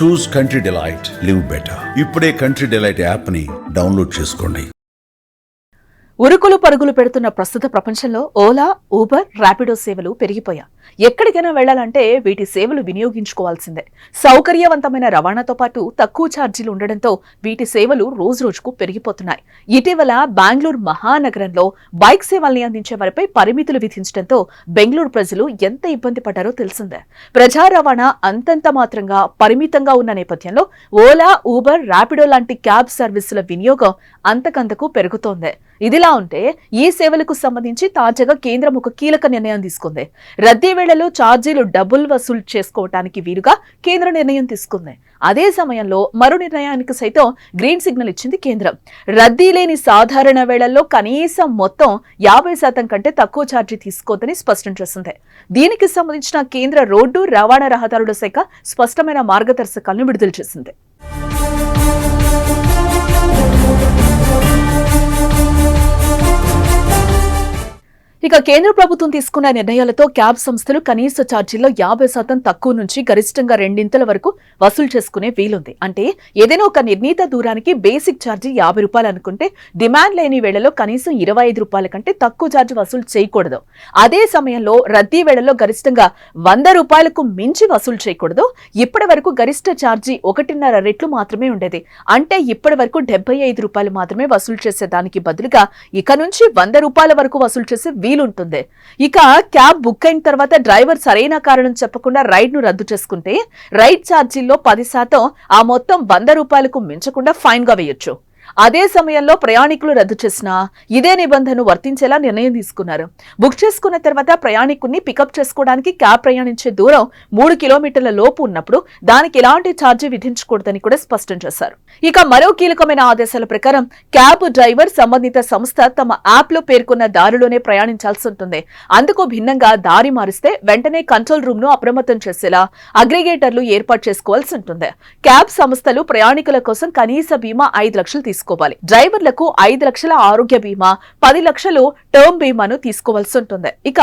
చూస్ country delight, live better. ఇప్పుడే country delight app ని download చేసుకోండి. ఉరుకులు పరుగులు పెడుతున్న ప్రస్తుత ప్రపంచంలో ఓలా, ఊబర్, ర్యాపిడో సేవలు పెరిగిపోయా. ఎక్కడికైనా వెళ్లాలంటే వీటి సేవలు వినియోగించుకోవాల్సిందే. సౌకర్యవంతమైన రవాణాతో పాటు తక్కువ ఛార్జీలు ఉండడంతో వీటి సేవలు రోజురోజుకు పెరిగిపోతున్నాయి. ఇటీవల బెంగళూరు మహానగరంలో బైక్ సేవల్ని అందించే వారిపై పరిమితులు విధించడంతో బెంగళూరు ప్రజలు ఎంత ఇబ్బంది పడ్డారో తెలిసిందే. ప్రజా రవాణా అంతంత మాత్రంగా పరిమితంగా ఉన్న నేపథ్యంలో ఓలా, ఊబర్, ర్యాపిడో లాంటి క్యాబ్ సర్వీసుల వినియోగం అంతకంతకు పెరుగుతోంది. ఇదిలా ఉంటే ఈ సేవలకు సంబంధించి తాజాగా కేంద్రం ఒక కీలక నిర్ణయం తీసుకుంది. రద్దీ వేళలో ఛార్జీలు డబుల్ వసూలు చేసుకోవటానికి వీలుగా కేంద్ర నిర్ణయం తీసుకుంది. అదే సమయంలో మరో నిర్ణయానికి సైతం గ్రీన్ సిగ్నల్ ఇచ్చింది కేంద్రం. రద్దీ లేని సాధారణ వేళల్లో కనీసం మొత్తం 50% కంటే తక్కువ ఛార్జీ తీసుకోవద్దని స్పష్టం చేసింది. దీనికి సంబంధించిన కేంద్ర రోడ్డు రవాణా రహదారుల శాఖ స్పష్టమైన మార్గదర్శకాలను విడుదల చేసింది. ఇక కేంద్ర ప్రభుత్వం తీసుకున్న నిర్ణయాలతో క్యాబ్ సంస్థలు కనీస ఛార్జీల్లో 50% తక్కువ నుంచి గరిష్టంగా రెండింతల వరకు వసూలు చేసుకునే వీలుంది. అంటే ఏదైనా ఒక నిర్ణీత దూరానికి బేసిక్ ఛార్జీ 50 రూపాయలు అనుకుంటే డిమాండ్ లేని వేళలో కనీసం 25 రూపాయల కంటే తక్కువ ఛార్జీ వసూలు చేయకూడదు. అదే సమయంలో రద్దీ వేళల్లో గరిష్టంగా 100 రూపాయలకు మించి వసూలు చేయకూడదు. ఇప్పటి వరకు గరిష్ట ఛార్జీ 1.5 రెట్లు మాత్రమే ఉండేది. అంటే ఇప్పటి వరకు 75 రూపాయలు మాత్రమే వసూలు చేసే దానికి బదులుగా ఇక నుంచి 100 రూపాయల వరకు వసూలు చేసే వీలుంటుంది. ఇక క్యాబ్ బుక్ అయిన తర్వాత డ్రైవర్ సరైన కారణం చెప్పకుండా రైడ్ ను రద్దు చేసుకుంటే రైడ్ ఛార్జీల్లో 10% ఆ మొత్తం 100 రూపాయలకు మించకుండా ఫైన్ గా వేయొచ్చు. అదే సమయంలో ప్రయాణికులు రద్దు చేసినా ఇదే నిబంధనను వర్తించేలా నిర్ణయం తీసుకున్నారు. బుక్ చేసుకున్న తర్వాత ప్రయాణికుడిని పికప్ చేసుకోవడానికి క్యాబ్ ప్రయాణించే దూరం 3 కిలోమీటర్ల లోపు ఉన్నప్పుడు దానికి ఎలాంటి ఛార్జీ విధించకూడదని కూడా స్పష్టం చేశారు. ఇక మరో కీలకమైన ఆదేశాల ప్రకారం క్యాబ్ డ్రైవర్ సంబంధిత సంస్థ తమ యాప్ లో పేర్కొన్న దారిలోనే ప్రయాణించాల్సి ఉంటుంది. అందుకు భిన్నంగా దారి మారిస్తే వెంటనే కంట్రోల్ రూమ్ ను అప్రమత్తం చేసేలా అగ్రిగేటర్లు ఏర్పాటు చేసుకోవాల్సి ఉంటుంది. క్యాబ్ సంస్థలు ప్రయాణికుల కోసం కనీస బీమా 5 లక్షలు తీసుకోవాలి. డ్రైవర్లకు 5 లక్షల ఆరోగ్య బీమా, 10 లక్షలు టర్మ్ బీమాను తీసుకోవాల్సి ఉంటుంది. ఇక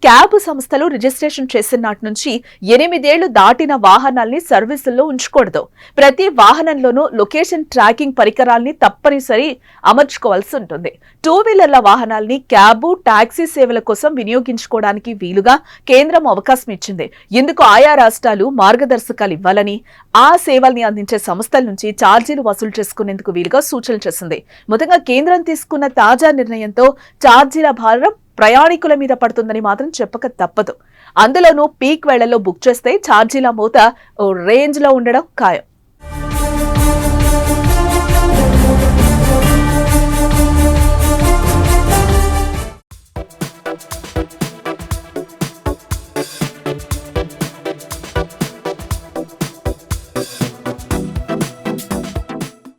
క్యాబ్ సంస్థలు రిజిస్ట్రేషన్ చేసిన నాటి నుంచి 8 ఏళ్లు దాటిన వాహనాల్ని సర్వీసుల్లో ఉంచకూడదు. ప్రతి వాహనంలోనూ లొకేషన్ ట్రాకింగ్ పరికరాల్ని తప్పనిసరి అమర్చుకోవాల్సి ఉంటుంది. 2 వీలర్ల వాహనాల్ని క్యాబ్, టాక్సీ సేవల కోసం వినియోగించుకోవడానికి వీలుగా కేంద్రం అవకాశం ఇచ్చింది. ఇందుకు ఆయా రాష్ట్రాలు మార్గదర్శకాలు ఇవ్వాలని, ఆ సేవల్ని అందించే సంస్థల నుంచి ఛార్జీలు వసూలు చేసుకునేందుకు వీలుగా సూచనలు చేసింది. మొత్తంగా కేంద్రం తీసుకున్న తాజా నిర్ణయంతో ఛార్జీల భారం ప్రయాణికుల మీద పడుతుందని మాత్రం చెప్పక తప్పదు. అందులోనూ పీక్ వేళల్లో బుక్ చేస్తే ఛార్జీల మోత రేంజ్ లో ఉండడం ఖాయం.